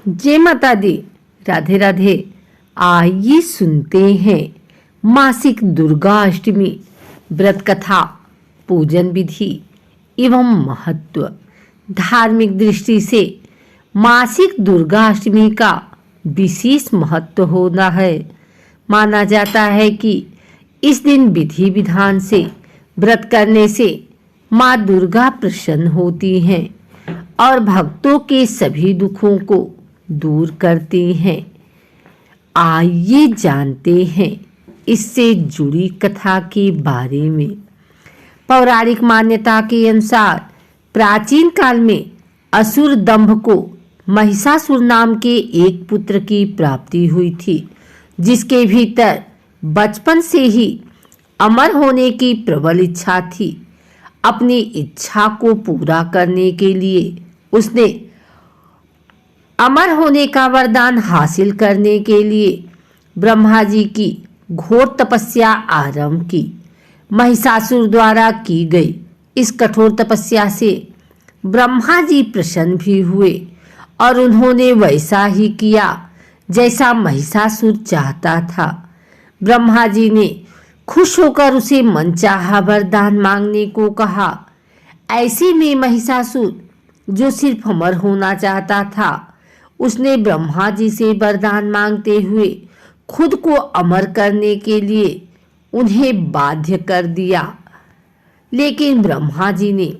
जय माता दी। राधे राधे। आइए सुनते हैं मासिक दुर्गा अष्टमी व्रत कथा, पूजन विधि एवं महत्व। धार्मिक दृष्टि से मासिक दुर्गा अष्टमी का विशेष महत्व होना है। माना जाता है कि इस दिन विधि विधान से व्रत करने से माँ दुर्गा प्रसन्न होती हैं और भक्तों के सभी दुखों को दूर करती हैं। आइए जानते हैं इससे जुड़ी कथा के बारे में। पौराणिक मान्यता के अनुसार प्राचीन काल में असुर दंभ को महिषासुर नाम के एक पुत्र की प्राप्ति हुई थी, जिसके भीतर बचपन से ही अमर होने की प्रबल इच्छा थी। अपनी इच्छा को पूरा करने के लिए उसने अमर होने का वरदान हासिल करने के लिए ब्रह्मा जी की घोर तपस्या आरंभ की। महिषासुर द्वारा की गई इस कठोर तपस्या से ब्रह्मा जी प्रसन्न भी हुए और उन्होंने वैसा ही किया जैसा महिषासुर चाहता था। ब्रह्मा जी ने खुश होकर उसे मनचाहा वरदान मांगने को कहा। ऐसे में महिषासुर, जो सिर्फ अमर होना चाहता था, उसने ब्रह्मा जी से वरदान मांगते हुए खुद को अमर करने के लिए उन्हें बाध्य कर दिया। लेकिन ब्रह्मा जी ने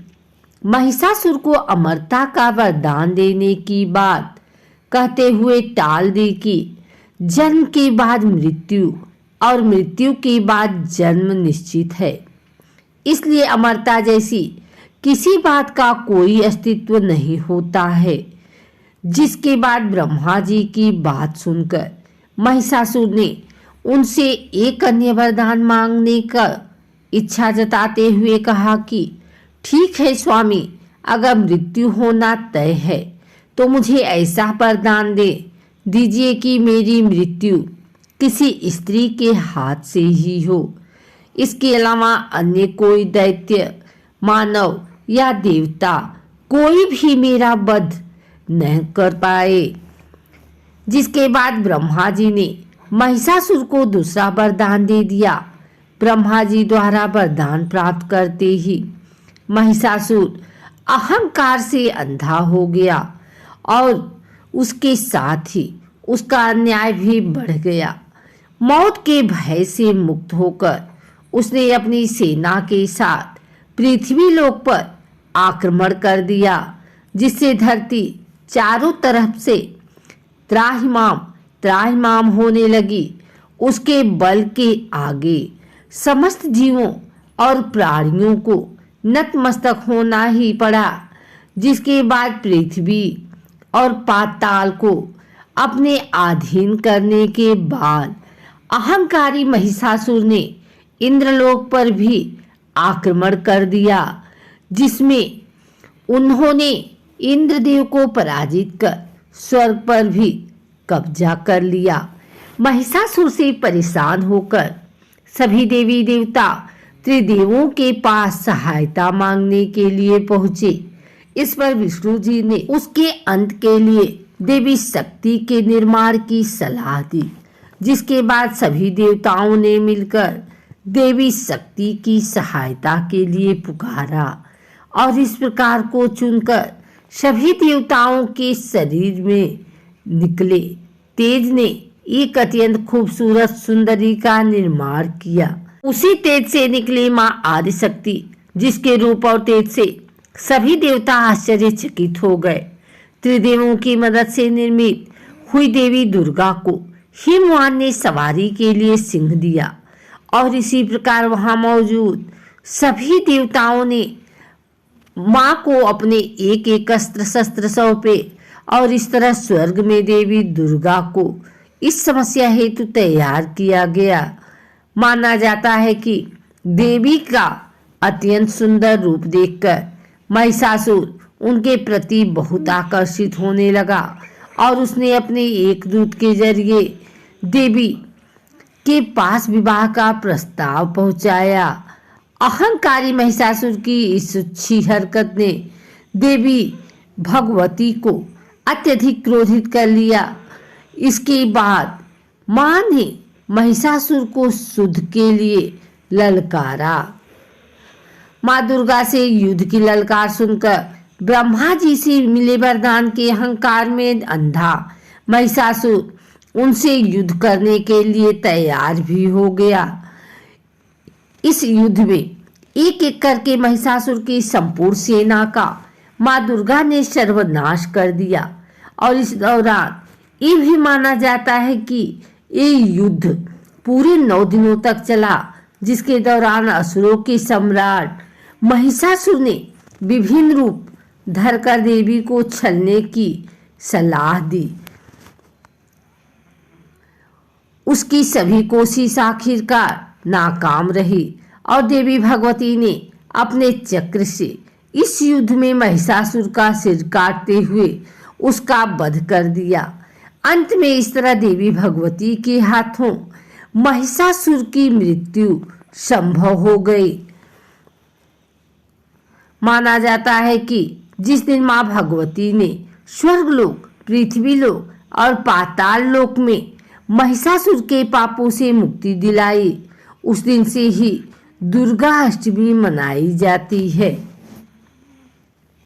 महिषासुर को अमरता का वरदान देने की बात कहते हुए टाल दी कि जन्म के बाद मृत्यु और मृत्यु के बाद जन्म निश्चित है, इसलिए अमरता जैसी किसी बात का कोई अस्तित्व नहीं होता है। जिसके बाद ब्रह्मा जी की बात सुनकर महिषासुर ने उनसे एक अन्य वरदान मांगने का इच्छा जताते हुए कहा कि ठीक है स्वामी, अगर मृत्यु होना तय है तो मुझे ऐसा वरदान दे दीजिए कि मेरी मृत्यु किसी स्त्री के हाथ से ही हो। इसके अलावा अन्य कोई दैत्य, मानव या देवता कोई भी मेरा वध न कर पाए। जिसके बाद ब्रह्मा जी ने महिषासुर को दूसरा वरदान दे दिया। ब्रह्मा जी द्वारा वरदान प्राप्त करते ही महिषासुर अहंकार से अंधा हो गया और उसके साथ ही उसका अन्याय भी बढ़ गया। मौत के भय से मुक्त होकर उसने अपनी सेना के साथ पृथ्वी लोक पर आक्रमण कर दिया, जिससे धरती चारों तरफ से त्राहिमाम त्राहिमाम होने लगी। उसके बल के आगे समस्त जीवों और प्राणियों को नतमस्तक होना ही पड़ा। जिसके बाद पृथ्वी और पाताल को अपने अधीन करने के बाद अहंकारी महिषासुर ने इंद्रलोक पर भी आक्रमण कर दिया, जिसमें उन्होंने इंद्रदेव को पराजित कर स्वर्ग पर भी कब्जा कर लिया। महिषासुर से परेशान होकर सभी देवी देवता त्रिदेवों के पास सहायता मांगने के लिए पहुंचे। इस पर विष्णु जी ने उसके अंत के लिए देवी शक्ति के निर्माण की सलाह दी, जिसके बाद सभी देवताओं ने मिलकर देवी शक्ति की सहायता के लिए पुकारा और इस प्रकार को चुनकर सभी देवताओं के शरीर में निकले तेज ने एक अत्यंत खूबसूरत सुंदरी का निर्माण किया। उसी तेज से निकली माँ आदिशक्ति, जिसके रूप और तेज से सभी देवता आश्चर्यचकित हो गए। त्रिदेवों की मदद से निर्मित हुई देवी दुर्गा को हिमवान ने सवारी के लिए सिंह दिया और इसी प्रकार वहां मौजूद सभी देवताओं ने माँ को अपने एक एक अस्त्र शस्त्र सौंपे और इस तरह स्वर्ग में देवी दुर्गा को इस समस्या हेतु तैयार किया गया। माना जाता है कि देवी का अत्यंत सुंदर रूप देखकर महिषासुर उनके प्रति बहुत आकर्षित होने लगा और उसने अपने एक दूत के जरिए देवी के पास विवाह का प्रस्ताव पहुंचाया। अहंकारी महिषासुर की इस अच्छी हरकत ने देवी भगवती को अत्यधिक क्रोधित कर लिया। इसके बाद मां ने महिषासुर को शुद्ध के लिए ललकारा। मां दुर्गा से युद्ध की ललकार सुनकर ब्रह्मा जी से मिले वरदान के अहंकार में अंधा महिषासुर उनसे युद्ध करने के लिए तैयार भी हो गया। इस युद्ध में एक एक करके महिषासुर की संपूर्ण सेना का मां दुर्गा ने सर्वनाश कर दिया। और इस दौरान ये भी माना जाता है कि ये युद्ध पूरे 9 दिनों तक चला, जिसके दौरान असुरों के सम्राट महिषासुर ने विभिन्न रूप धरकर देवी को छलने की सलाह दी। उसकी सभी कोशिश आखिरकार नाकाम रही और देवी भगवती ने अपने चक्र से इस युद्ध में महिषासुर का सिर काटते हुए उसका वध कर दिया। अंत में इस तरह देवी भगवती के हाथों महिषासुर की मृत्यु संभव हो गई। माना जाता है कि जिस दिन मां भगवती ने स्वर्गलोक, पृथ्वीलोक और पाताल लोक में महिषासुर के पापों से मुक्ति दिलाई, उस दिन से ही दुर्गा अष्टमी मनाई जाती है।